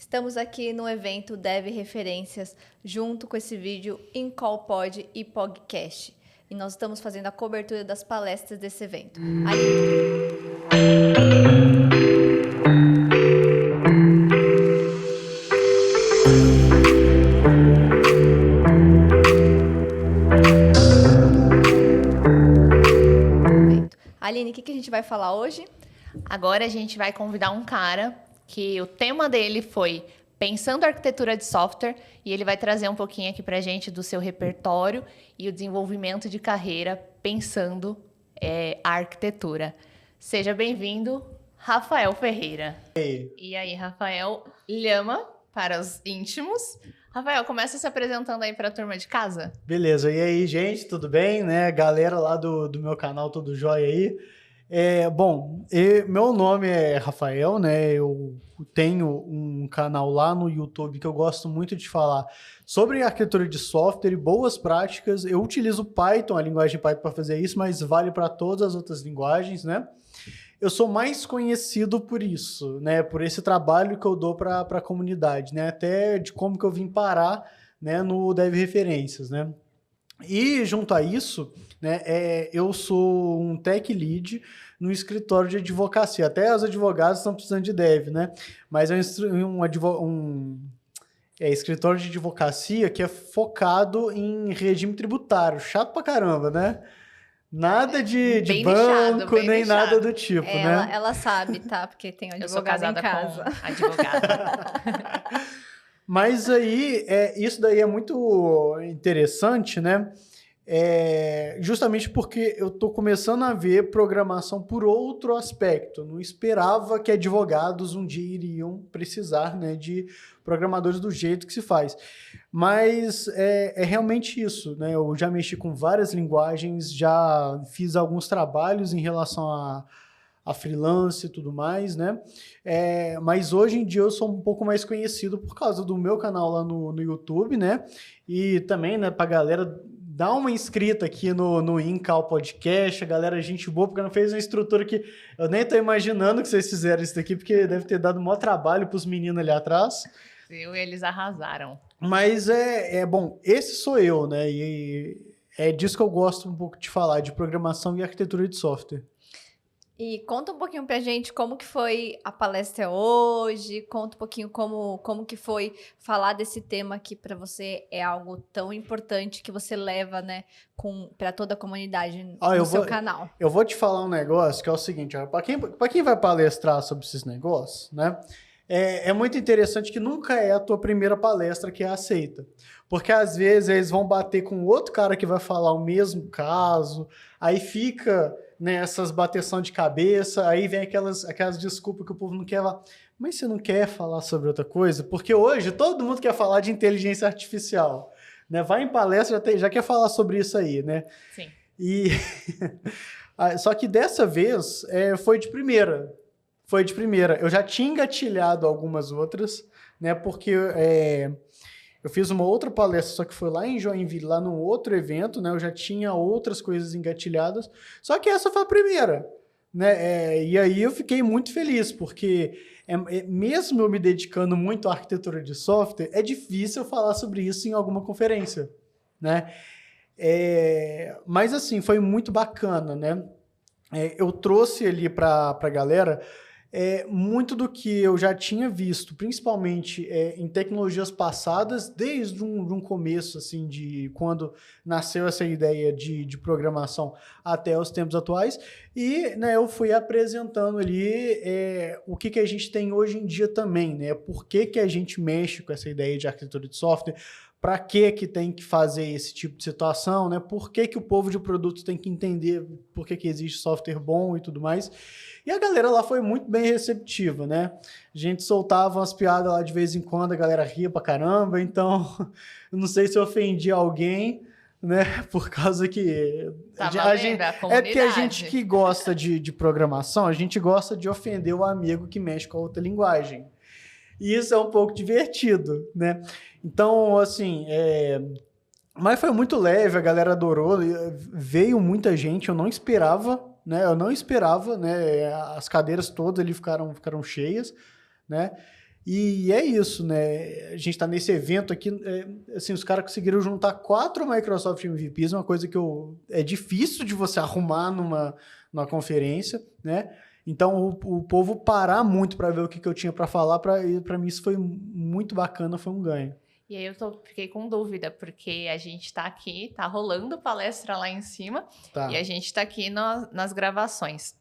Estamos aqui no evento Dev Referências, junto com esse vídeo InCallPod e Podcast. E nós estamos fazendo a cobertura das palestras desse evento. Aline, o que a gente vai falar hoje? Agora a gente vai convidar um cara que o tema dele foi Pensando a Arquitetura de Software, e ele vai trazer um pouquinho aqui pra gente do seu repertório e o desenvolvimento de carreira pensando a arquitetura. Seja bem-vindo, Rafael Ferreira. E aí, Rafael, Lhama para os íntimos. Rafael, começa se apresentando aí para a turma de casa. Beleza, e aí, gente, tudo bem? Né? Galera lá do meu canal, tudo jóia aí? Meu nome é Rafael, né? Eu tenho um canal lá no YouTube que eu gosto muito de falar sobre arquitetura de software e boas práticas. Eu utilizo Python, a linguagem Python, para fazer isso, mas vale para todas as outras linguagens, né? Eu sou mais conhecido por isso, né? Por esse trabalho que eu dou para a comunidade, né? Até de como que eu vim parar, né, no Dev Referências, né? E junto a isso, né, eu sou um tech lead no escritório de advocacia. Até os advogados estão precisando de dev, né? Mas é um escritório de advocacia que é focado em regime tributário. Chato pra caramba, né? Nada de banco, nem nichado. Nada do tipo, né? Ela sabe, tá? Porque tem um advogado em casa. Com advogada. Mas aí, isso daí é muito interessante, né? Justamente porque eu estou começando a ver programação por outro aspecto. Eu não esperava que advogados um dia iriam precisar, né, de programadores do jeito que se faz. Mas é realmente isso, né? Eu já mexi com várias linguagens, já fiz alguns trabalhos em relação a freelance e tudo mais, né? Mas hoje em dia eu sou um pouco mais conhecido por causa do meu canal lá no YouTube, né? E também, né, pra galera dar uma inscrita aqui no Incal Podcast, a galera gente boa, porque não fez uma estrutura que eu nem tô imaginando que vocês fizeram isso daqui, porque deve ter dado o maior trabalho pros meninos ali atrás. Eles arrasaram. Mas bom, esse sou eu, né? E é disso que eu gosto um pouco de falar, de programação e arquitetura de software. E conta um pouquinho pra gente como que foi a palestra hoje, conta um pouquinho como que foi falar desse tema que para você é algo tão importante que você leva, né, para toda a comunidade no seu canal. Eu vou te falar um negócio que é o seguinte, para quem vai palestrar sobre esses negócios, né, é muito interessante que nunca é a tua primeira palestra que é aceita. Porque às vezes eles vão bater com outro cara que vai falar o mesmo caso, aí fica nessas bateção de cabeça, aí vem aquelas desculpas que o povo não quer lá. Mas você não quer falar sobre outra coisa? Porque hoje todo mundo quer falar de inteligência artificial, né? Vai em palestra, já quer falar sobre isso aí, né? Sim. E só que dessa vez foi de primeira. Foi de primeira. Eu já tinha engatilhado algumas outras, né? Porque eu fiz uma outra palestra, só que foi lá em Joinville, lá num outro evento, né? Eu já tinha outras coisas engatilhadas, só que essa foi a primeira, né? E aí eu fiquei muito feliz, porque mesmo eu me dedicando muito à arquitetura de software, é difícil eu falar sobre isso em alguma conferência, né? Mas assim, foi muito bacana, né? Eu trouxe ali para a galera muito do que eu já tinha visto, principalmente em tecnologias passadas, desde um começo, assim, de quando nasceu essa ideia de programação até os tempos atuais, e, né, eu fui apresentando ali o que a gente tem hoje em dia também, né? Por que a gente mexe com essa ideia de arquitetura de software, para que tem que fazer esse tipo de situação, né? Por que o povo de produtos tem que entender por que existe software bom e tudo mais. E a galera lá foi muito bem receptiva, né? A gente soltava umas piadas lá de vez em quando, a galera ria pra caramba, então eu não sei se eu ofendi alguém, né? Por causa que porque a gente que gosta de programação, a gente gosta de ofender o amigo que mexe com a outra linguagem. E isso é um pouco divertido, né? Então, assim, mas foi muito leve, a galera adorou, veio muita gente, eu não esperava, né? As cadeiras todas ali ficaram cheias, né? E é isso, né? A gente está nesse evento aqui, assim, os caras conseguiram juntar 4 Microsoft MVPs, uma coisa que é difícil de você arrumar numa conferência, né? Então, o povo parar muito para ver o que eu tinha para falar, para mim isso foi muito bacana, foi um ganho. E aí fiquei com dúvida, porque a gente tá aqui, tá rolando palestra lá em cima, Tá. e a gente tá aqui nas gravações.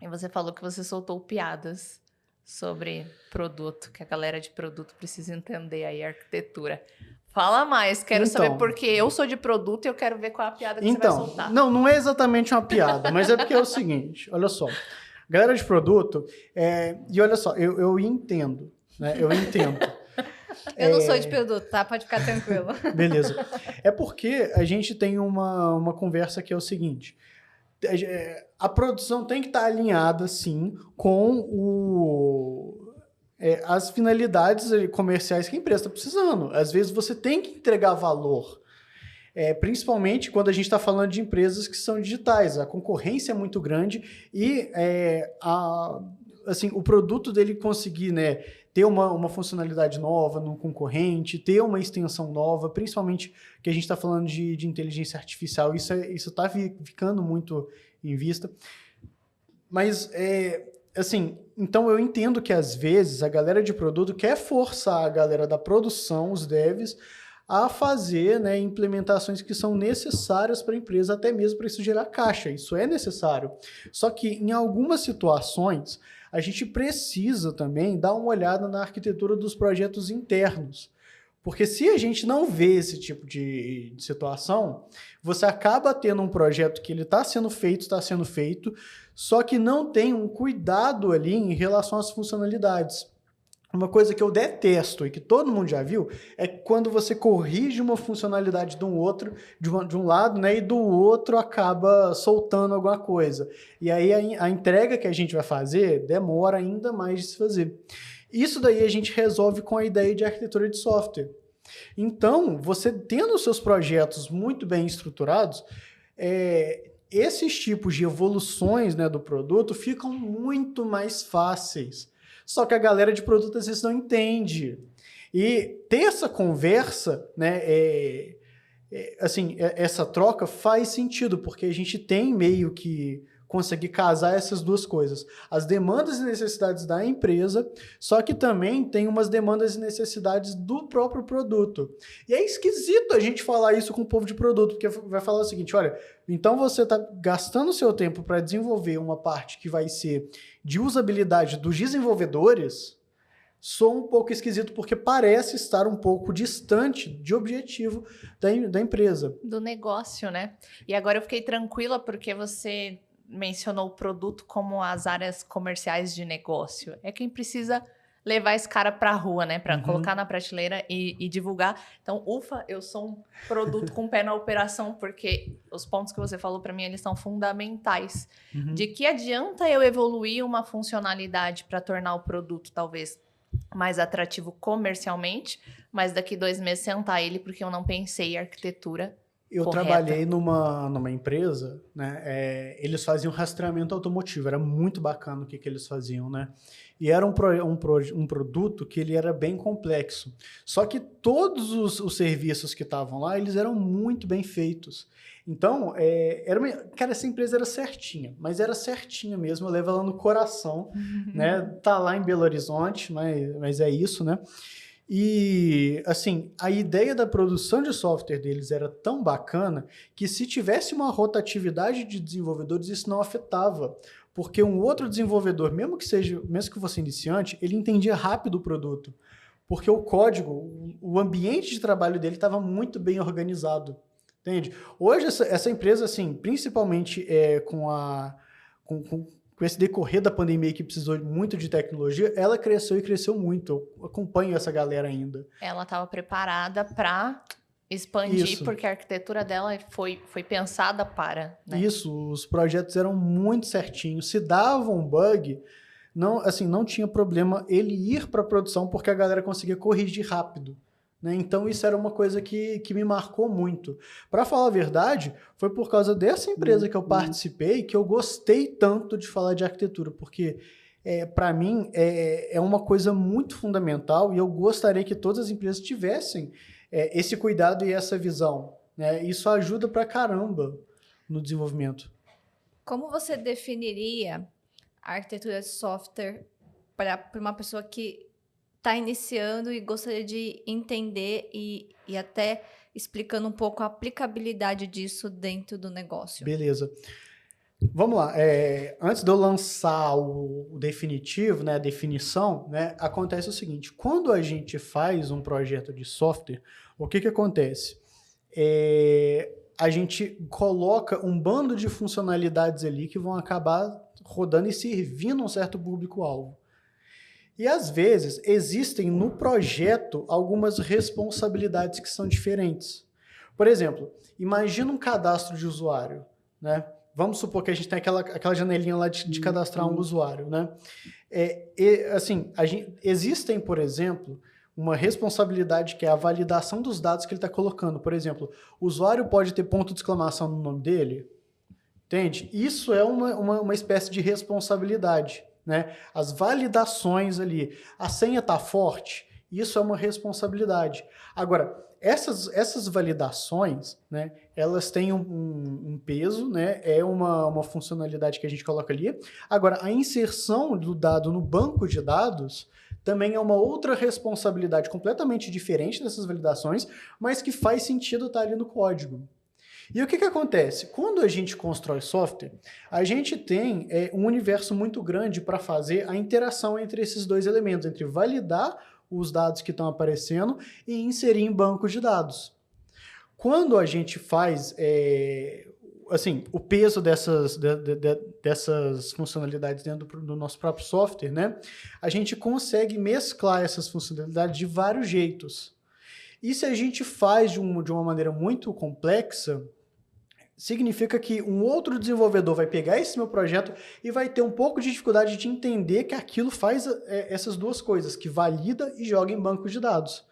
E você falou que você soltou piadas sobre produto, que a galera de produto precisa entender aí a arquitetura. Fala mais, quero saber porque eu sou de produto e eu quero ver qual é a piada que você vai soltar. Não é exatamente uma piada, mas é porque é o seguinte, olha só, galera de produto, e olha só, eu entendo, né? Eu entendo. Eu não sou de produto, tá? Pode ficar tranquilo. Beleza. É porque a gente tem uma conversa que é o seguinte, a produção tem que estar alinhada, sim, com as finalidades comerciais que a empresa está precisando. Às vezes você tem que entregar valor, principalmente quando a gente está falando de empresas que são digitais. A concorrência é muito grande e assim, o produto dele conseguir, né, ter uma funcionalidade nova no concorrente, ter uma extensão nova, principalmente que a gente está falando de inteligência artificial, isso está ficando muito em vista. Mas, assim, então eu entendo que às vezes a galera de produto quer forçar a galera da produção, os devs, a fazer, né, implementações que são necessárias para a empresa, até mesmo para isso gerar caixa. Isso é necessário. Só que em algumas situações a gente precisa também dar uma olhada na arquitetura dos projetos internos. Porque se a gente não vê esse tipo de situação, você acaba tendo um projeto que ele está sendo feito, só que não tem um cuidado ali em relação às funcionalidades. Uma coisa que eu detesto e que todo mundo já viu é quando você corrige uma funcionalidade de um lado, né, e do outro acaba soltando alguma coisa. E aí a entrega que a gente vai fazer demora ainda mais de se fazer. Isso daí a gente resolve com a ideia de arquitetura de software. Então, você tendo os seus projetos muito bem estruturados, esses tipos de evoluções, né, do produto ficam muito mais fáceis. Só que a galera de produto às vezes não entende. E ter essa conversa, né, assim, essa troca faz sentido, porque a gente tem meio que conseguir casar essas duas coisas. As demandas e necessidades da empresa, só que também tem umas demandas e necessidades do próprio produto. E é esquisito a gente falar isso com o povo de produto, porque vai falar o seguinte, olha, então você está gastando seu tempo para desenvolver uma parte que vai ser de usabilidade dos desenvolvedores, sou um pouco esquisito, porque parece estar um pouco distante de objetivo da empresa. Do negócio, né? E agora eu fiquei tranquila porque você mencionou o produto como as áreas comerciais de negócio. É quem precisa levar esse cara para a rua, né? Para colocar na prateleira e divulgar. Então, ufa, eu sou um produto com pé na operação, porque os pontos que você falou para mim, eles são fundamentais. De que adianta eu evoluir uma funcionalidade para tornar o produto, talvez, mais atrativo comercialmente, mas daqui 2 meses sentar ele porque eu não pensei em arquitetura Eu correta. trabalhei numa empresa, né? Eles faziam rastreamento automotivo, era muito bacana o que eles faziam, né? E era um produto que ele era bem complexo. Só que todos os serviços que estavam lá, eles eram muito bem feitos. Então, cara, essa empresa era certinha, mas era certinha mesmo, eu levo ela no coração, né? Tá lá em Belo Horizonte, mas é isso, né? E, assim, a ideia da produção de software deles era tão bacana que se tivesse uma rotatividade de desenvolvedores, isso não afetava. Porque um outro desenvolvedor, mesmo que fosse iniciante, ele entendia rápido o produto. Porque o código, o ambiente de trabalho dele estava muito bem organizado. Entende? Hoje, essa empresa, assim, principalmente com esse decorrer da pandemia que precisou muito de tecnologia, ela cresceu e cresceu muito. Eu acompanho essa galera ainda. Ela estava preparada para expandir, Isso. porque a arquitetura dela foi pensada para... Né? Isso, os projetos eram muito certinhos. Se dava um bug, não tinha problema ele ir para a produção, porque a galera conseguia corrigir rápido. Né? Então, isso era uma coisa que me marcou muito. Para falar a verdade, foi por causa dessa empresa que eu participei que eu gostei tanto de falar de arquitetura, porque para mim, é uma coisa muito fundamental e eu gostaria que todas as empresas tivessem esse cuidado e essa visão, né? Isso ajuda pra caramba no desenvolvimento. Como você definiria a arquitetura de software para uma pessoa que está iniciando e gostaria de entender e até explicando um pouco a aplicabilidade disso dentro do negócio? Beleza. Vamos lá. Antes de eu lançar o definitivo, né, a definição, né, acontece o seguinte. Quando a gente faz um projeto de software, o que acontece? A gente coloca um bando de funcionalidades ali que vão acabar rodando e servindo um certo público-alvo. E, às vezes, existem no projeto algumas responsabilidades que são diferentes. Por exemplo, imagina um cadastro de usuário, né? Vamos supor que a gente tem aquela janelinha lá de cadastrar um usuário, né? Existem, por exemplo, uma responsabilidade que é a validação dos dados que ele está colocando. Por exemplo, o usuário pode ter ponto de exclamação no nome dele? Entende? Isso é uma espécie de responsabilidade, né? As validações ali. A senha está forte? Isso é uma responsabilidade. Agora, essas validações, né, elas têm um peso, né, é uma funcionalidade que a gente coloca ali. Agora, a inserção do dado no banco de dados também é uma outra responsabilidade completamente diferente dessas validações, mas que faz sentido estar ali no código. E o que acontece? Quando a gente constrói software, a gente tem um universo muito grande para fazer a interação entre esses dois elementos, entre validar os dados que estão aparecendo e inserir em bancos de dados. Quando a gente faz o peso dessas funcionalidades dentro do nosso próprio software, né, a gente consegue mesclar essas funcionalidades de vários jeitos. E se a gente faz de uma maneira muito complexa, significa que um outro desenvolvedor vai pegar esse meu projeto e vai ter um pouco de dificuldade de entender que aquilo faz essas duas coisas, que valida e joga em banco de dados.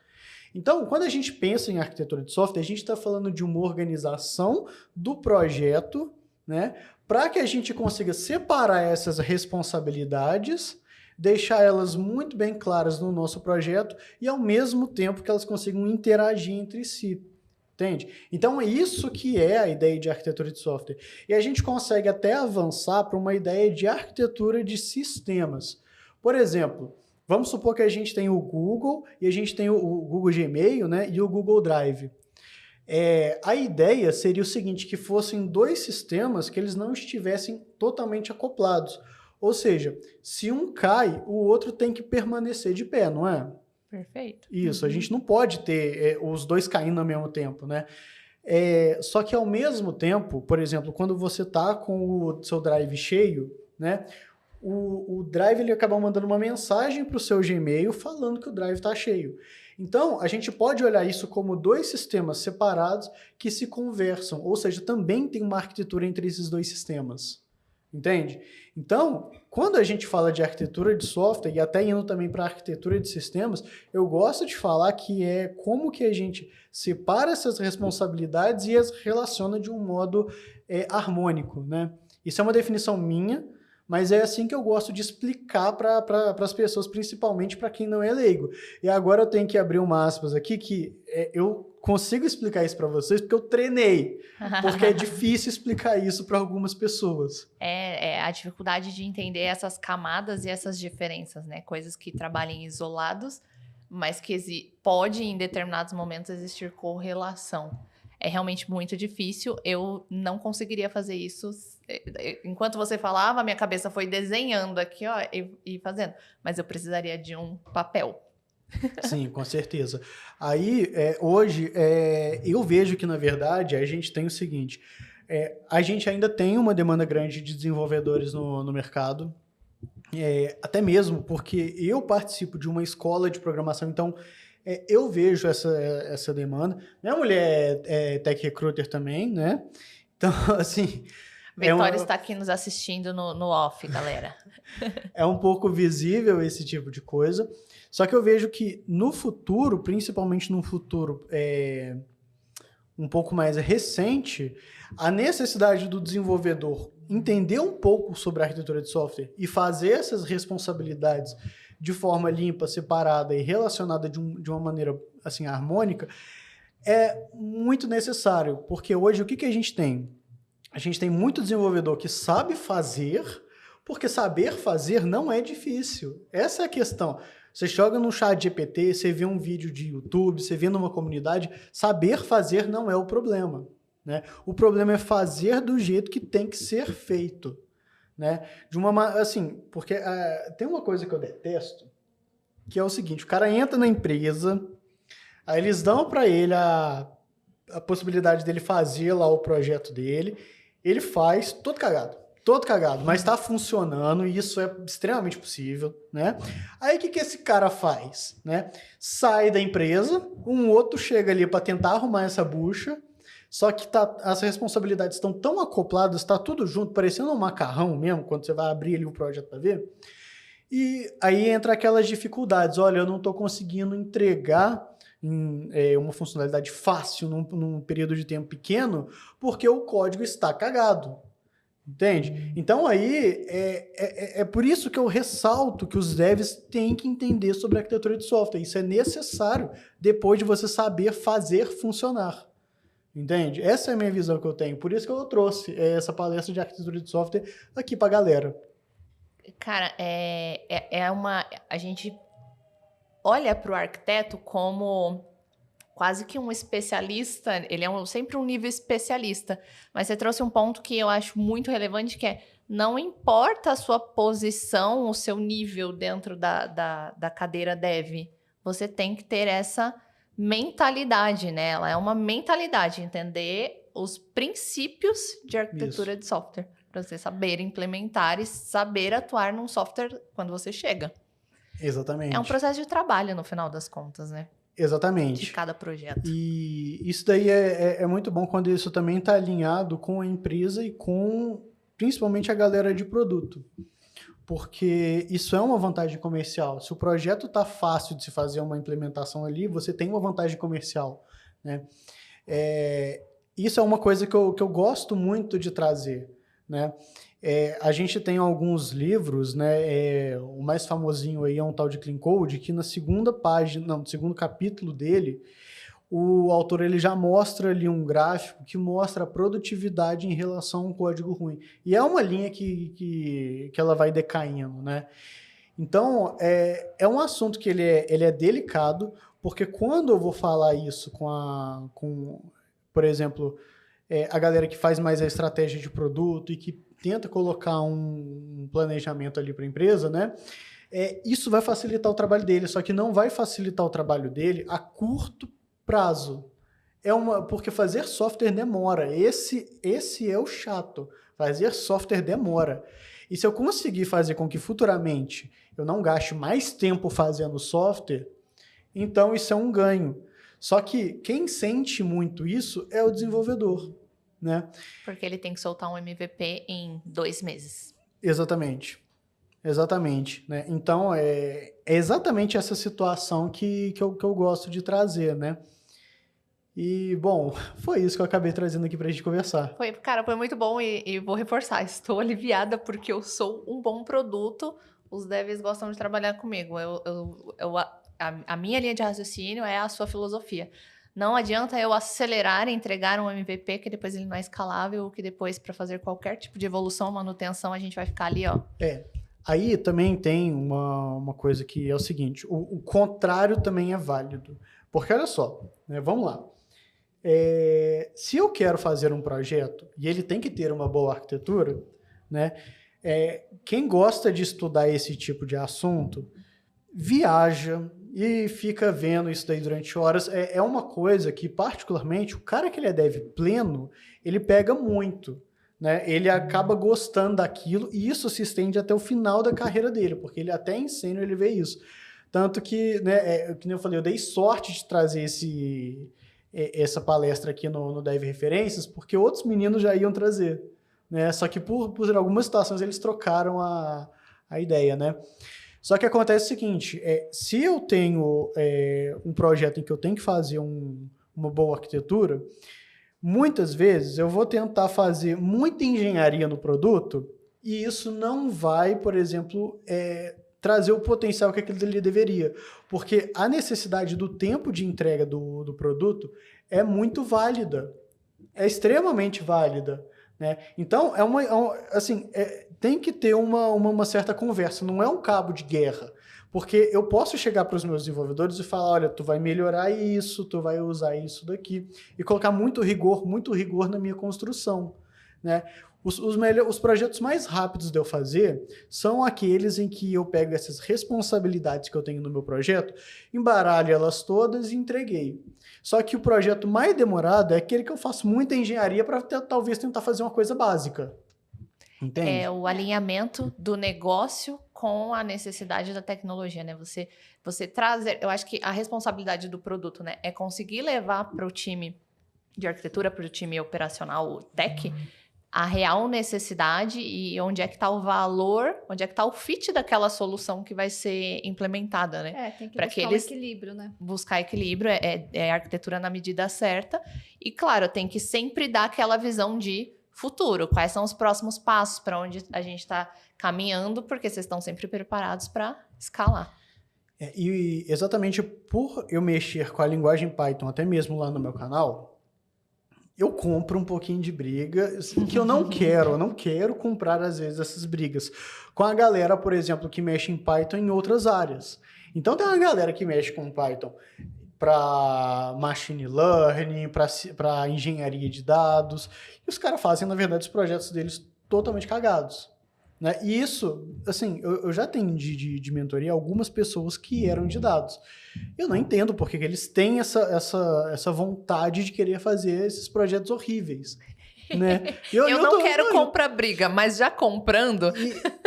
Então, quando a gente pensa em arquitetura de software, a gente está falando de uma organização do projeto, né, para que a gente consiga separar essas responsabilidades, deixar elas muito bem claras no nosso projeto e, ao mesmo tempo, que elas consigam interagir entre si. Entende? Então, é isso que é a ideia de arquitetura de software. E a gente consegue até avançar para uma ideia de arquitetura de sistemas. Por exemplo, vamos supor que a gente tem o Google e a gente tem o Google Gmail, né, e o Google Drive. A ideia seria o seguinte, que fossem dois sistemas que eles não estivessem totalmente acoplados. Ou seja, se um cai, o outro tem que permanecer de pé, não é? Perfeito. Isso, a gente não pode ter os dois caindo ao mesmo tempo, né? Só que ao mesmo tempo, por exemplo, quando você está com o seu Drive cheio, né? O Drive ele acaba mandando uma mensagem para o seu Gmail falando que o Drive está cheio. Então, a gente pode olhar isso como dois sistemas separados que se conversam, ou seja, também tem uma arquitetura entre esses dois sistemas. Entende? Então, quando a gente fala de arquitetura de software, e até indo também para a arquitetura de sistemas, eu gosto de falar que é como que a gente separa essas responsabilidades e as relaciona de um modo harmônico, né? Isso é uma definição minha, mas é assim que eu gosto de explicar para as pessoas, principalmente para quem não é leigo. E agora eu tenho que abrir uma aspas aqui, que eu consigo explicar isso para vocês porque eu treinei, porque é difícil explicar isso para algumas pessoas. A dificuldade de entender essas camadas e essas diferenças, né? Coisas que trabalham isolados, mas que pode, em determinados momentos, existir correlação. É realmente muito difícil, eu não conseguiria fazer isso. Enquanto você falava, minha cabeça foi desenhando aqui, ó, e fazendo. Mas eu precisaria de um papel. Sim, com certeza. Aí, hoje, eu vejo que, na verdade, a gente tem o seguinte, a gente ainda tem uma demanda grande de desenvolvedores no mercado, até mesmo porque eu participo de uma escola de programação, então eu vejo essa demanda. Minha mulher é tech recruiter também, né? Então, assim... Vitória está aqui nos assistindo no off, galera. É um pouco visível esse tipo de coisa. Só que eu vejo que no futuro, principalmente num futuro um pouco mais recente, a necessidade do desenvolvedor entender um pouco sobre a arquitetura de software e fazer essas responsabilidades de forma limpa, separada e relacionada de uma maneira assim, harmônica, é muito necessário, porque hoje o que a gente tem? A gente tem muito desenvolvedor que sabe fazer, porque saber fazer não é difícil. Essa é a questão. Você joga no chat GPT, você vê um vídeo de YouTube, você vê numa comunidade, saber fazer não é o problema, né? O problema é fazer do jeito que tem que ser feito, né? Assim, porque tem uma coisa que eu detesto, que é o seguinte, o cara entra na empresa, aí eles dão para ele a possibilidade dele fazer lá o projeto dele, ele faz todo cagado, mas está funcionando e isso é extremamente possível, né? Aí o que esse cara faz, né? Sai da empresa, um outro chega ali para tentar arrumar essa bucha, só que as responsabilidades estão tão acopladas, está tudo junto, parecendo um macarrão mesmo, quando você vai abrir ali o projeto para ver. E aí entra aquelas dificuldades, olha, eu não estou conseguindo entregar uma funcionalidade fácil num período de tempo pequeno, porque o código está cagado. Entende? Então aí é por isso que eu ressalto que os devs têm que entender sobre a arquitetura de software. Isso é necessário depois de você saber fazer funcionar. Entende? Essa é a minha visão que eu tenho. Por isso que eu trouxe essa palestra de arquitetura de software aqui pra galera. Cara, a gente olha para o arquiteto como quase que um especialista, ele é sempre um nível especialista, mas você trouxe um ponto que eu acho muito relevante, que é, não importa a sua posição, o seu nível dentro da cadeira dev, você tem que ter essa mentalidade, né? Ela é uma mentalidade, entender os princípios de arquitetura de software, para você saber implementar e saber atuar num software quando você chega. Exatamente. É um processo de trabalho, no final das contas, né? Exatamente. De cada projeto. E isso daí é muito bom quando isso também está alinhado com a empresa e com, principalmente, a galera de produto. Porque isso é uma vantagem comercial. Se o projeto está fácil de se fazer uma implementação ali, você tem uma vantagem comercial, né? Isso é uma coisa que eu gosto muito de trazer, né? A gente tem alguns livros, né? O mais famosinho aí é um tal de Clean Code, que na segunda página, no segundo capítulo dele, o autor ele já mostra ali um gráfico que mostra a produtividade em relação a um código ruim. E é uma linha que ela vai decaindo, né? Então, é um assunto que ele é delicado, porque quando eu vou falar isso com por exemplo, a galera que faz mais a estratégia de produto e que tenta colocar um planejamento ali para a empresa, né? Isso vai facilitar o trabalho dele, só que não vai facilitar o trabalho dele a curto prazo. Porque fazer software demora. Esse é o chato. Fazer software demora. E se eu conseguir fazer com que futuramente eu não gaste mais tempo fazendo software, então isso é um ganho. Só que quem sente muito isso é o desenvolvedor, né? Porque ele tem que soltar um MVP em 2 meses. Exatamente. Né? Então, é exatamente essa situação que eu gosto de trazer, né? E, bom, foi isso que eu acabei trazendo aqui pra gente conversar. Foi muito bom e vou reforçar. Estou aliviada porque eu sou um bom produto. Os devs gostam de trabalhar comigo. A minha linha de raciocínio é a sua filosofia. Não adianta eu acelerar e entregar um MVP que depois ele não é escalável, que depois, para fazer qualquer tipo de evolução, manutenção, a gente vai ficar ali, ó. Aí também tem uma coisa que é o seguinte, o contrário também é válido. Porque olha só, né, vamos lá. Se eu quero fazer um projeto e ele tem que ter uma boa arquitetura, né, quem gosta de estudar esse tipo de assunto, viaja e fica vendo isso daí durante horas. É uma coisa que, particularmente, o cara que ele é dev pleno, ele pega muito, né? Ele acaba gostando daquilo e isso se estende até o final da carreira dele, porque ele até em sênior ele vê isso. Tanto que, né, que nem eu falei, eu dei sorte de trazer essa palestra aqui no Dev Referências, porque outros meninos já iam trazer, né? Só que por algumas situações eles trocaram a ideia, né? Só que acontece o seguinte, se eu tenho um projeto em que eu tenho que fazer uma boa arquitetura, muitas vezes eu vou tentar fazer muita engenharia no produto e isso não vai, por exemplo, trazer o potencial que aquilo ali deveria. Porque a necessidade do tempo de entrega do produto é muito válida. É extremamente válida. Né? Então, tem que ter uma certa conversa. Não é um cabo de guerra. Porque eu posso chegar para os meus desenvolvedores e falar, olha, tu vai melhorar isso, tu vai usar isso daqui. E colocar muito rigor na minha construção. Né? Os projetos mais rápidos de eu fazer são aqueles em que eu pego essas responsabilidades que eu tenho no meu projeto, embaralho elas todas e entreguei. Só que o projeto mais demorado é aquele que eu faço muita engenharia para talvez tentar fazer uma coisa básica. Entende? É o alinhamento do negócio com a necessidade da tecnologia, né? Você trazer... Eu acho que a responsabilidade do produto, né? É conseguir levar para o time de arquitetura, para o time operacional, o tech, a real necessidade e onde é que está o valor, onde é que está o fit daquela solução que vai ser implementada, né? Tem que pra buscar um equilíbrio, né? Buscar equilíbrio, é arquitetura na medida certa. E, claro, tem que sempre dar aquela visão de futuro. Quais são os próximos passos, para onde a gente está caminhando, porque vocês estão sempre preparados para escalar. E exatamente por eu mexer com a linguagem Python, até mesmo lá no meu canal, eu compro um pouquinho de briga que eu não quero comprar, às vezes, essas brigas com a galera, por exemplo, que mexe em Python em outras áreas. Então, tem uma galera que mexe com Python para machine learning, para engenharia de dados, e os caras fazem, na verdade, os projetos deles totalmente cagados. Né? E isso, assim, eu já tenho de mentoria algumas pessoas que eram de dados. Eu não entendo porque que eles têm essa vontade de querer fazer esses projetos horríveis. Né? Eu não quero comprar briga, mas já comprando...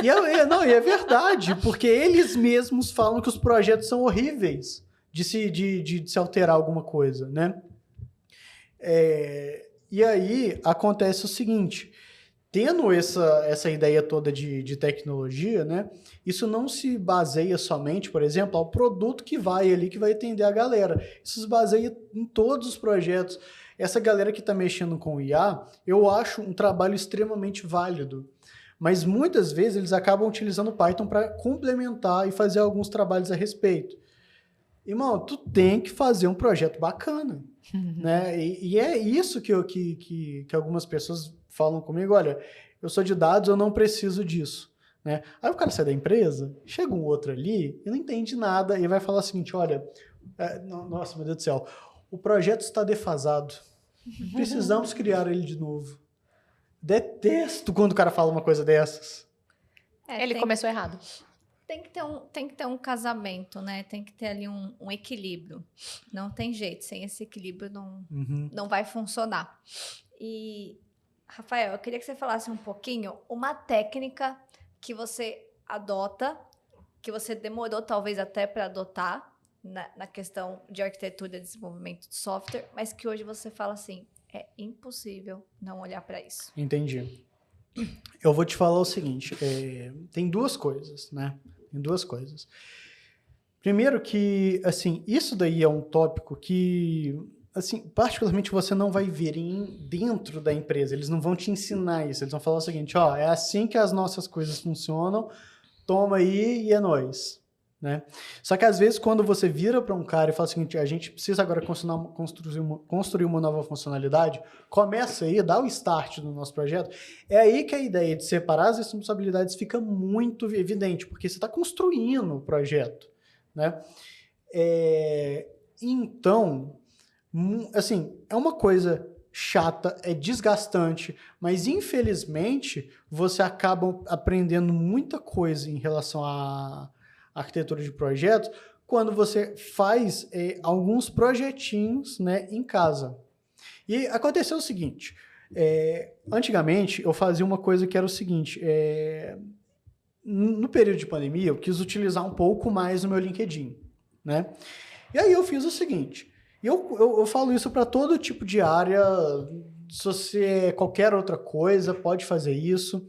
E é verdade, porque eles mesmos falam que os projetos são horríveis de se alterar alguma coisa. Né? E aí acontece o seguinte... Tendo essa ideia toda de tecnologia, né, isso não se baseia somente, por exemplo, ao produto que vai atender a galera. Isso se baseia em todos os projetos. Essa galera que está mexendo com o IA, eu acho um trabalho extremamente válido. Mas muitas vezes eles acabam utilizando o Python para complementar e fazer alguns trabalhos a respeito. Irmão, tu tem que fazer um projeto bacana. Né? E é isso que algumas pessoas falam comigo, olha, eu sou de dados, eu não preciso disso. Né? Aí o cara sai da empresa, chega um outro ali e não entende nada e vai falar o seguinte, olha, nossa, meu Deus do céu, o projeto está defasado, precisamos criar ele de novo. Detesto quando o cara fala uma coisa dessas. Ele começou errado. Tem que ter um casamento, né? Tem que ter ali um equilíbrio. Não tem jeito, sem esse equilíbrio não vai funcionar. E, Rafael, eu queria que você falasse um pouquinho uma técnica que você adota, que você demorou talvez até para adotar na questão de arquitetura e desenvolvimento de software, mas que hoje você fala assim, é impossível não olhar para isso. Entendi. Eu vou te falar o seguinte, tem duas coisas, né? Tem duas coisas. Primeiro que, assim, isso daí é um tópico que, assim, particularmente você não vai ver dentro da empresa. Eles não vão te ensinar isso. Eles vão falar o seguinte, ó, é assim que as nossas coisas funcionam, toma aí e é nóis. Né? Só que às vezes quando você vira para um cara e fala o seguinte, a gente precisa agora construir uma nova funcionalidade, começa aí, dá o start no nosso projeto, é aí que a ideia de separar as responsabilidades fica muito evidente, porque você está construindo o projeto. Né? Então, assim, é uma coisa chata, é desgastante, mas infelizmente você acaba aprendendo muita coisa em relação a arquitetura de projetos, quando você faz alguns projetinhos, né, em casa. E aconteceu o seguinte, antigamente eu fazia uma coisa que era o seguinte, no período de pandemia eu quis utilizar um pouco mais o meu LinkedIn, né? E aí eu fiz o seguinte, eu falo isso para todo tipo de área, se você é qualquer outra coisa, pode fazer isso.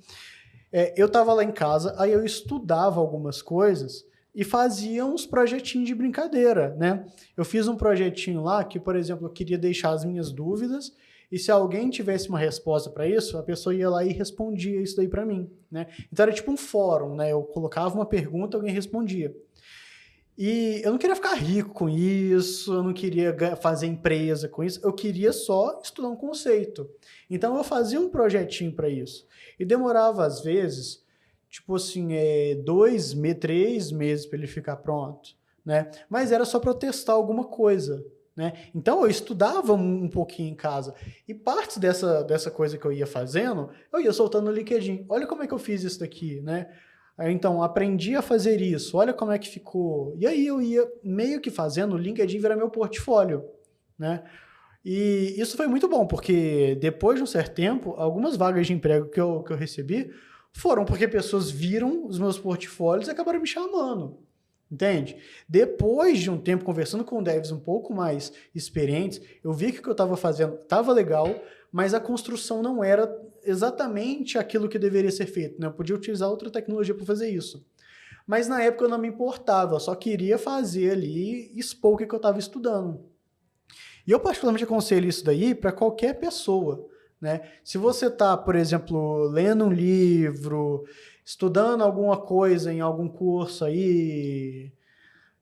Eu estava lá em casa, aí eu estudava algumas coisas, e fazia uns projetinhos de brincadeira, né? Eu fiz um projetinho lá que, por exemplo, eu queria deixar as minhas dúvidas E se alguém tivesse uma resposta para isso, a pessoa ia lá e respondia isso daí para mim, né? Então era tipo um fórum, né? Eu colocava uma pergunta, alguém respondia. E eu não queria ficar rico com isso, eu não queria fazer empresa com isso, eu queria só estudar um conceito. Então eu fazia um projetinho para isso. E demorava, às vezes, tipo assim, 3 meses para ele ficar pronto, né? Mas era só para eu testar alguma coisa, né? Então eu estudava um pouquinho em casa. E partes dessa coisa que eu ia fazendo, eu ia soltando no LinkedIn. Olha como é que eu fiz isso daqui, né? Então, aprendi a fazer isso, olha como é que ficou. E aí eu ia meio que fazendo, o LinkedIn virar meu portfólio, né? E isso foi muito bom, porque depois de um certo tempo, algumas vagas de emprego que eu recebi foram porque pessoas viram os meus portfólios e acabaram me chamando, entende? Depois de um tempo conversando com devs um pouco mais experientes, eu vi que o que eu estava fazendo estava legal, mas a construção não era exatamente aquilo que deveria ser feito, né? Eu podia utilizar outra tecnologia para fazer isso. Mas na época eu não me importava, eu só queria fazer ali, expor o que eu estava estudando. E eu particularmente aconselho isso daí para qualquer pessoa, né? Se você está, por exemplo, lendo um livro, estudando alguma coisa em algum curso aí,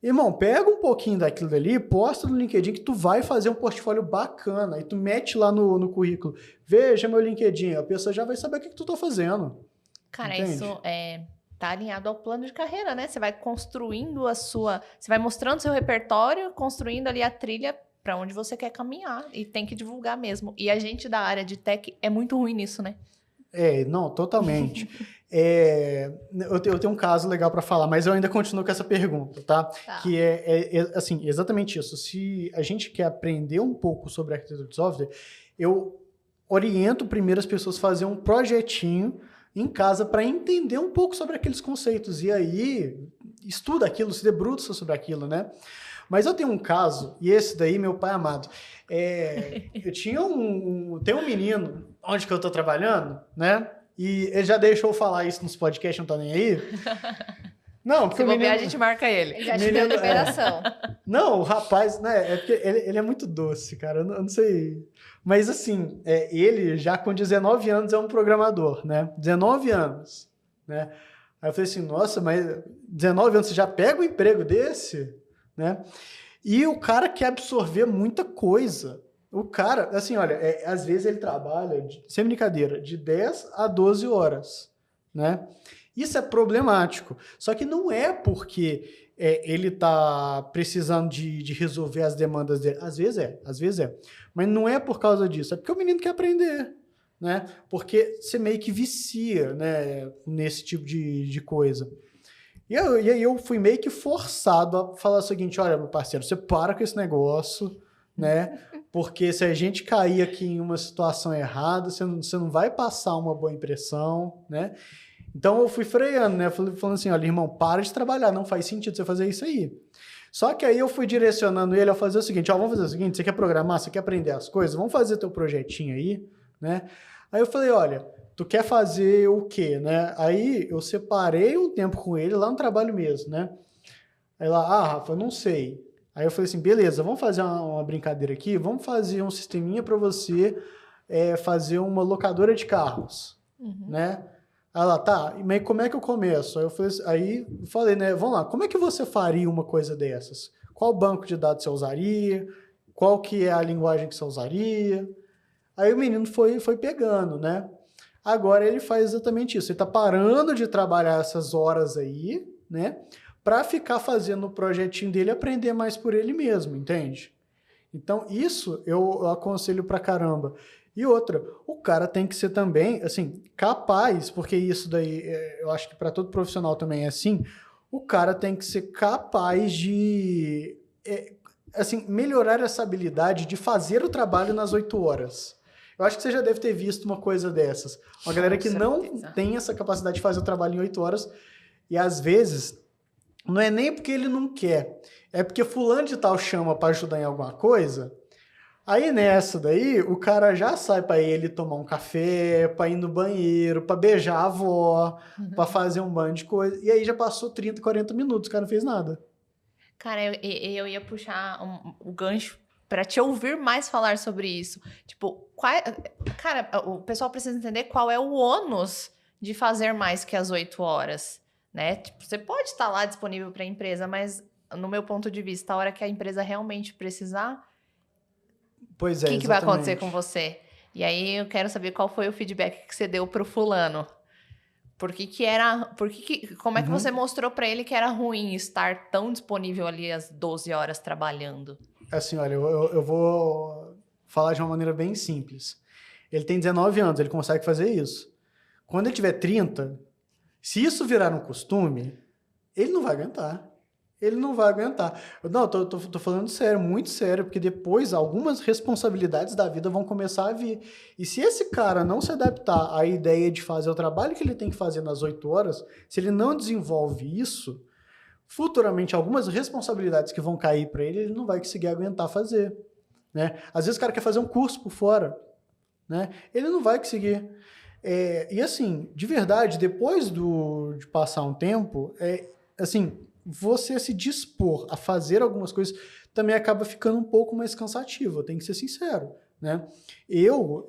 irmão, pega um pouquinho daquilo dali, posta no LinkedIn que tu vai fazer um portfólio bacana, e tu mete lá no currículo, veja meu LinkedIn, a pessoa já vai saber o que tu tá fazendo. Cara, entende? isso tá alinhado ao plano de carreira, né? Você vai construindo você vai mostrando seu repertório, construindo ali a trilha para onde você quer caminhar, e tem que divulgar mesmo. E a gente da área de tech é muito ruim nisso, né? Não, totalmente. Eu tenho um caso legal para falar, mas eu ainda continuo com essa pergunta, tá? Que assim, exatamente isso. Se a gente quer aprender um pouco sobre arquitetura de software, eu oriento primeiro as pessoas a fazer um projetinho em casa para entender um pouco sobre aqueles conceitos. E aí, estuda aquilo, se debruça sobre aquilo, né? Mas eu tenho um caso, e esse daí, meu pai amado, eu tinha tem um menino onde que eu tô trabalhando, né? E ele já deixou eu falar isso nos podcasts, não tá nem aí. Não, porque se bobear, a gente marca ele. Ele já te deu liberação. Não, o rapaz, né? É porque ele é muito doce, cara. Eu não sei. Mas assim, ele já com 19 anos é um programador, né? 19 anos, né? Aí eu falei assim, nossa, mas 19 anos você já pega um emprego desse, né? E o cara quer absorver muita coisa. O cara, assim, olha, às vezes ele trabalha, sem brincadeira, de 10 a 12 horas, né? Isso é problemático. Só que não é porque ele tá precisando de resolver as demandas dele. Às vezes é. Mas não é por causa disso. É porque o menino quer aprender, né? Porque você meio que vicia, né? Nesse tipo de coisa. E aí eu fui meio que forçado a falar o seguinte, olha, meu parceiro, você para com esse negócio, né? Porque se a gente cair aqui em uma situação errada, você não vai passar uma boa impressão, né? Então eu fui freando, né? Falando assim, olha, irmão, para de trabalhar, não faz sentido você fazer isso aí. Só que aí eu fui direcionando ele a fazer o seguinte, vamos fazer o seguinte, você quer programar, você quer aprender as coisas, vamos fazer teu projetinho aí, né? Aí eu falei, olha, tu quer fazer o quê, né? Aí eu separei um tempo com ele lá no trabalho mesmo, né? Aí lá, Rafa, eu não sei. Aí eu falei assim, beleza, vamos fazer uma brincadeira aqui, vamos fazer um sisteminha para você fazer uma locadora de carros, né? Aí ela, tá, mas como é que eu começo? Aí eu falei, né, vamos lá, como é que você faria uma coisa dessas? Qual banco de dados você usaria? Qual que é a linguagem que você usaria? Aí o menino foi pegando, né? Agora ele faz exatamente isso, ele tá parando de trabalhar essas horas aí, né? Para ficar fazendo o projetinho dele e aprender mais por ele mesmo, entende? Então isso eu aconselho pra caramba. E outra, o cara tem que ser também, assim, capaz, porque isso daí, eu acho que para todo profissional também é assim, o cara tem que ser capaz de, assim, melhorar essa habilidade de fazer o trabalho nas 8 horas. Eu acho que você já deve ter visto uma coisa dessas. Uma galera que não tem essa capacidade de fazer o trabalho em 8 horas, e às vezes, não é nem porque ele não quer, é porque fulano de tal chama para ajudar em alguma coisa. Aí nessa daí, o cara já sai pra ele tomar um café, pra ir no banheiro, pra beijar a avó, pra fazer um bando de coisa. E aí já passou 30, 40 minutos, o cara não fez nada. Cara, eu ia puxar o gancho para te ouvir mais falar sobre isso. Tipo, cara, o pessoal precisa entender qual é o ônus de fazer mais que as 8 horas, né? Tipo, você pode estar lá disponível para a empresa, mas no meu ponto de vista, a hora que a empresa realmente precisar, Pois o que vai acontecer com você? E aí eu quero saber qual foi o feedback que você deu pro fulano. Como é que você mostrou para ele que era ruim estar tão disponível ali às 12 horas trabalhando? Assim, olha, eu vou falar de uma maneira bem simples. Ele tem 19 anos, ele consegue fazer isso. Quando ele tiver 30, se isso virar um costume, ele não vai aguentar. Ele não vai aguentar. Não, tô falando sério, muito sério, porque depois algumas responsabilidades da vida vão começar a vir. E se esse cara não se adaptar à ideia de fazer o trabalho que ele tem que fazer nas 8 horas, se ele não desenvolve isso, futuramente algumas responsabilidades que vão cair para ele não vai conseguir aguentar fazer, né? Às vezes o cara quer fazer um curso por fora, né? Ele não vai conseguir. E assim, de verdade, depois de passar um tempo, assim, você se dispor a fazer algumas coisas também acaba ficando um pouco mais cansativo, eu tenho que ser sincero, né? Eu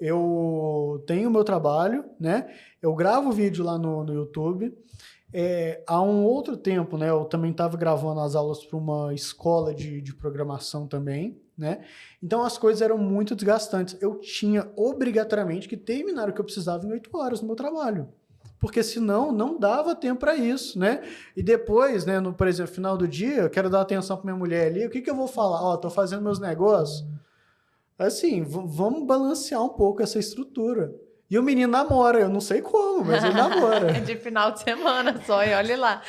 tenho o meu trabalho, né? Eu gravo vídeo lá no YouTube. Há um outro tempo, né? Eu também estava gravando as aulas para uma escola de programação também, né? Então as coisas eram muito desgastantes. Eu tinha obrigatoriamente que terminar o que eu precisava em 8 horas no meu trabalho. Porque senão não dava tempo para isso, né? E depois, né, por exemplo, no final do dia, eu quero dar atenção para minha mulher ali, o que eu vou falar? Ó, tô fazendo meus negócios. Assim, vamos balancear um pouco essa estrutura. E o menino namora, eu não sei como, mas ele namora. De final de semana só, e olha lá.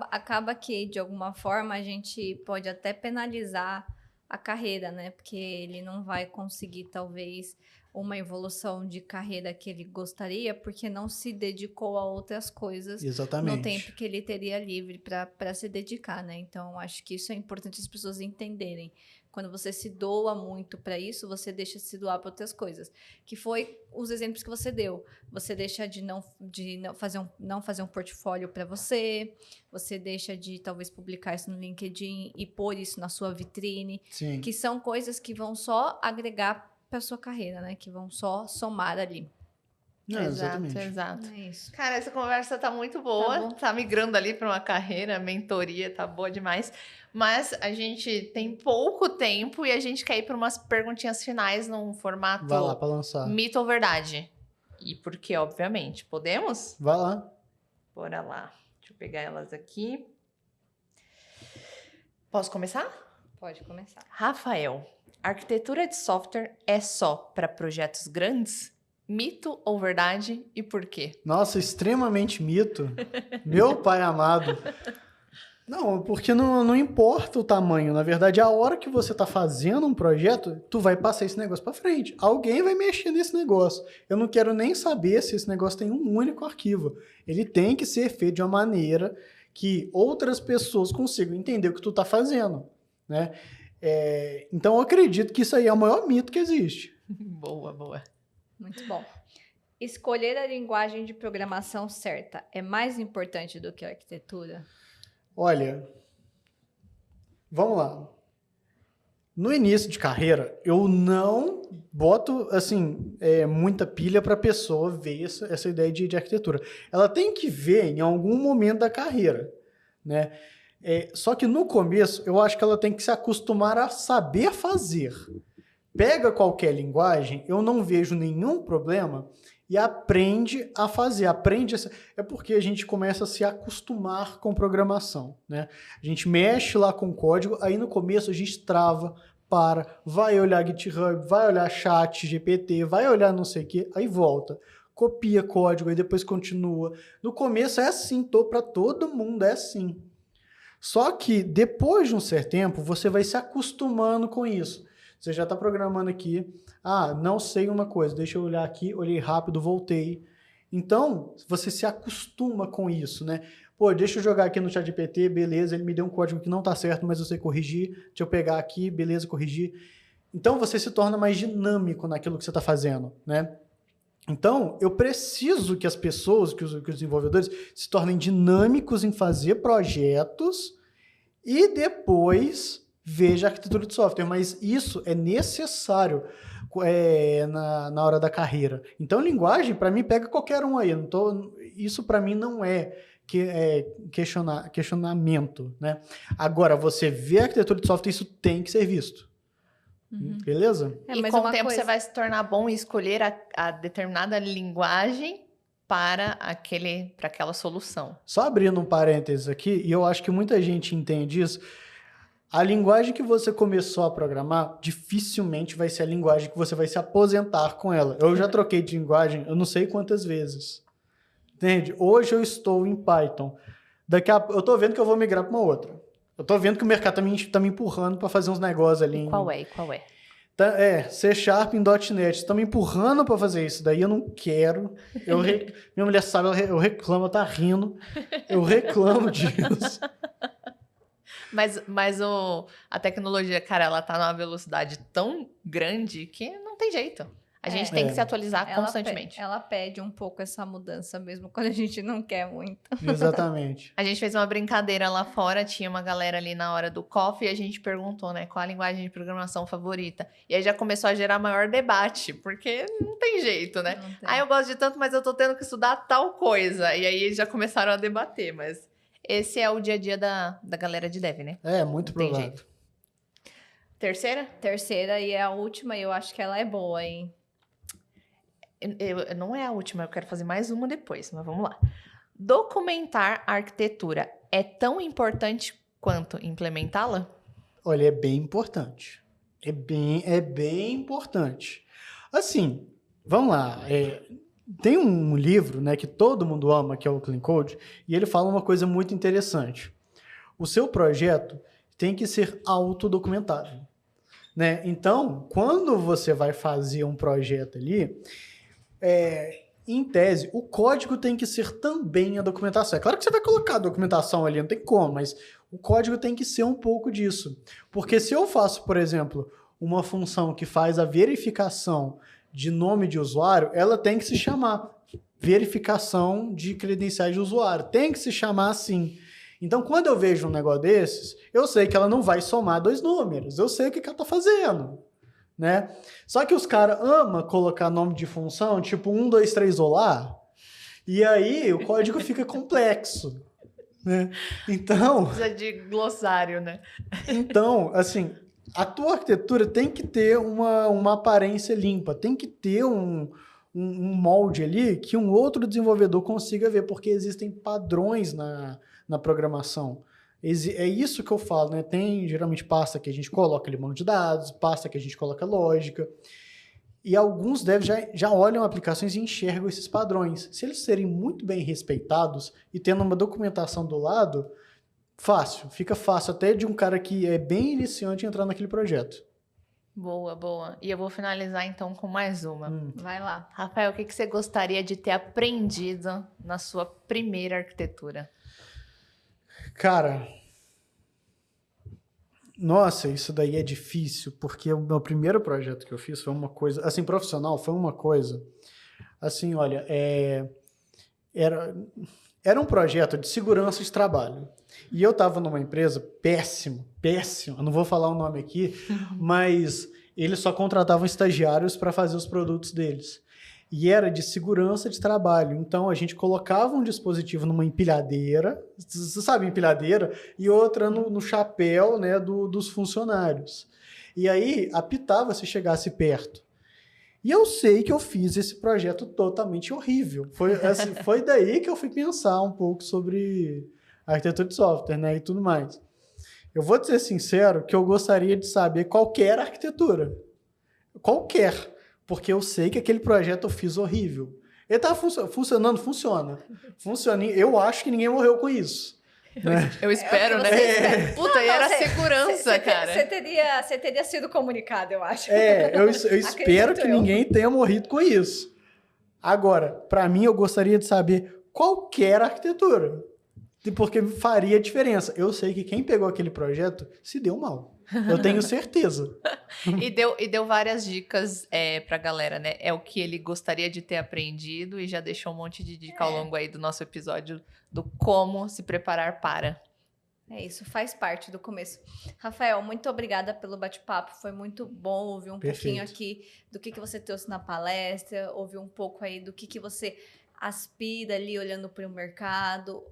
Acaba que, de alguma forma, a gente pode até penalizar a carreira, né? Porque ele não vai conseguir, talvez, uma evolução de carreira que ele gostaria, porque não se dedicou a outras coisas. Exatamente. No tempo que ele teria livre para se dedicar, né? Então, acho que isso é importante as pessoas entenderem. Quando você se doa muito para isso, você deixa de se doar para outras coisas. Que foi os exemplos que você deu. Você deixa de não fazer um portfólio para você, você deixa de talvez publicar isso no LinkedIn e pôr isso na sua vitrine. Sim. Que são coisas que vão só agregar para sua carreira, né? Que vão só somar ali. Exato. É isso. Cara, essa conversa tá muito boa, tá migrando ali para uma carreira, mentoria, tá boa demais. Mas a gente tem pouco tempo e a gente quer ir para umas perguntinhas finais num formato Vai lá para lançar. mito ou verdade. E por quê, obviamente. Podemos? Vai lá. Bora lá. Deixa eu pegar elas aqui. Posso começar? Pode começar. Rafael, arquitetura de software é só para projetos grandes? Mito ou verdade e por quê? Nossa, extremamente mito. Meu pai amado. Não, porque não importa o tamanho. Na verdade, a hora que você está fazendo um projeto, tu vai passar esse negócio para frente. Alguém vai mexer nesse negócio. Eu não quero nem saber se esse negócio tem um único arquivo. Ele tem que ser feito de uma maneira que outras pessoas consigam entender o que tu está fazendo, né? Então, eu acredito que isso aí é o maior mito que existe. Boa. Muito bom. Escolher a linguagem de programação certa é mais importante do que a arquitetura? Olha, vamos lá. No início de carreira, eu não boto assim muita pilha para a pessoa ver essa ideia de arquitetura. Ela tem que ver em algum momento da carreira, né? Só que no começo, eu acho que ela tem que se acostumar a saber fazer. Pega qualquer linguagem, eu não vejo nenhum problema e aprende a fazer. É porque a gente começa a se acostumar com programação, né? A gente mexe lá com o código, aí no começo a gente trava, vai olhar GitHub, vai olhar chat, GPT, vai olhar não sei o que, aí volta. Copia código, aí depois continua. No começo é assim, para todo mundo é assim. Só que depois de um certo tempo, você vai se acostumando com isso. Você já está programando aqui, não sei uma coisa, deixa eu olhar aqui, olhei rápido, voltei. Então, você se acostuma com isso, né? Pô, deixa eu jogar aqui no ChatGPT, beleza, ele me deu um código que não está certo, mas eu sei corrigir. Deixa eu pegar aqui, beleza, corrigir. Então, você se torna mais dinâmico naquilo que você está fazendo, né? Então, eu preciso que as pessoas, que os desenvolvedores se tornem dinâmicos em fazer projetos e depois veja arquitetura de software, mas isso é necessário na hora da carreira. Então, linguagem, para mim, pega qualquer um aí. Isso, para mim, não é questionamento, né? Agora, você vê arquitetura de software, isso tem que ser visto. Beleza? E com o tempo você vai se tornar bom em escolher a determinada linguagem para aquela solução. Só abrindo um parênteses aqui, e eu acho que muita gente entende isso, a linguagem que você começou a programar dificilmente vai ser a linguagem que você vai se aposentar com ela. Eu já troquei de linguagem, eu não sei quantas vezes. Entende? Hoje eu estou em Python. Eu tô vendo que eu vou migrar para uma outra. Eu tô vendo que o mercado tá me empurrando para fazer uns negócios ali. Qual é? C# em .NET. Estão me empurrando para fazer isso. Daí eu não quero. Minha mulher sabe, eu reclamo, ela tá rindo. Eu reclamo disso. Mas a tecnologia, cara, ela tá numa velocidade tão grande que não tem jeito. A gente tem que se atualizar constantemente. Ela pede um pouco essa mudança mesmo, quando a gente não quer muito. Exatamente. A gente fez uma brincadeira lá fora, tinha uma galera ali na hora do coffee e a gente perguntou, né, qual a linguagem de programação favorita. E aí já começou a gerar maior debate, porque não tem jeito, né? Eu gosto de tanto, mas eu tô tendo que estudar tal coisa. E aí eles já começaram a debater, mas esse é o dia a dia da galera de dev, né? Muito provável. Tem jeito. Terceira e é a última, e eu acho que ela é boa, hein? Não é a última, eu quero fazer mais uma depois, mas vamos lá. Documentar a arquitetura é tão importante quanto implementá-la? Olha, é bem importante. É bem importante. Assim, vamos lá. Tem um livro, né, que todo mundo ama, que é o Clean Code, e ele fala uma coisa muito interessante. O seu projeto tem que ser autodocumentável, né? Então, quando você vai fazer um projeto ali, em tese, o código tem que ser também a documentação. É claro que você vai colocar a documentação ali, não tem como, mas o código tem que ser um pouco disso. Porque se eu faço, por exemplo, uma função que faz a verificação de nome de usuário, ela tem que se chamar verificação de credenciais de usuário. Tem que se chamar assim. Então, quando eu vejo um negócio desses, eu sei que ela não vai somar 2 números. Eu sei o que ela está fazendo, né? Só que os caras amam colocar nome de função, tipo 1, 2, 3, olá, e aí o código fica complexo, né? Então... Precisa de glossário, né? Então, assim, a tua arquitetura tem que ter uma aparência limpa, tem que ter um molde ali que um outro desenvolvedor consiga ver, porque existem padrões na programação. É isso que eu falo, né? Tem geralmente pasta que a gente coloca ali banco de dados, pasta que a gente coloca lógica. E alguns devs já olham aplicações e enxergam esses padrões. Se eles serem muito bem respeitados e tendo uma documentação do lado, fica fácil até de um cara que é bem iniciante entrar naquele projeto. Boa. E eu vou finalizar então com mais uma. Vai lá. Rafael, o que você gostaria de ter aprendido na sua primeira arquitetura? Cara, nossa, isso daí é difícil, porque o meu primeiro projeto que eu fiz foi uma coisa, assim, profissional, foi uma coisa, assim, olha, era um projeto de segurança de trabalho, e eu estava numa empresa péssimo, eu não vou falar o nome aqui, mas eles só contratavam estagiários para fazer os produtos deles. E era de segurança de trabalho. Então, a gente colocava um dispositivo numa empilhadeira, você sabe, empilhadeira, e outra no chapéu, né, dos funcionários. E aí, apitava se chegasse perto. E eu sei que eu fiz esse projeto totalmente horrível. Foi daí que eu fui pensar um pouco sobre arquitetura de software, né, e tudo mais. Eu vou te ser sincero que eu gostaria de saber qualquer arquitetura. Qualquer. Porque eu sei que aquele projeto eu fiz horrível. Ele estava funcionando, funciona. Eu acho que ninguém morreu com isso. Né? Eu espero, né? Puta, e era segurança, cara. Você teria sido comunicado, eu acho. Eu espero que ninguém tenha morrido com isso. Agora, para mim, eu gostaria de saber qualquer arquitetura. Porque faria diferença. Eu sei que quem pegou aquele projeto se deu mal. Eu tenho certeza. E deu várias dicas pra galera, né? É o que ele gostaria de ter aprendido e já deixou um monte de dica ao longo aí do nosso episódio do como se preparar para. É isso, faz parte do começo. Rafael, muito obrigada pelo bate-papo. Foi muito bom ouvir um pouquinho aqui do que você trouxe na palestra, ouvir um pouco aí do que você aspira ali olhando para o mercado.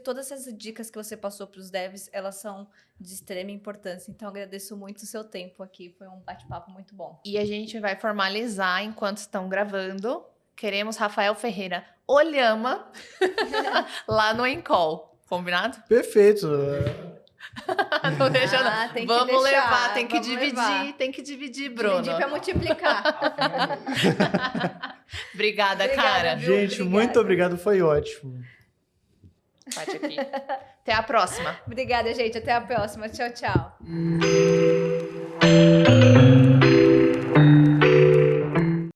Todas essas dicas que você passou para os devs, elas são de extrema importância. Então, agradeço muito o seu tempo aqui. Foi um bate-papo muito bom. E a gente vai formalizar enquanto estão gravando. Queremos Rafael Ferreira Olhama lá no Encol. Combinado? Perfeito. Não deixa não. Tem Vamos que deixar, levar, tem que vamos dividir, levar. tem que dividir, Bruno. Dividir para multiplicar. Obrigada, Obrigada, cara. viu? Gente, Obrigada. muito obrigado, foi ótimo. Bate aqui. Até a próxima. Obrigada, gente. Até a próxima. Tchau, tchau.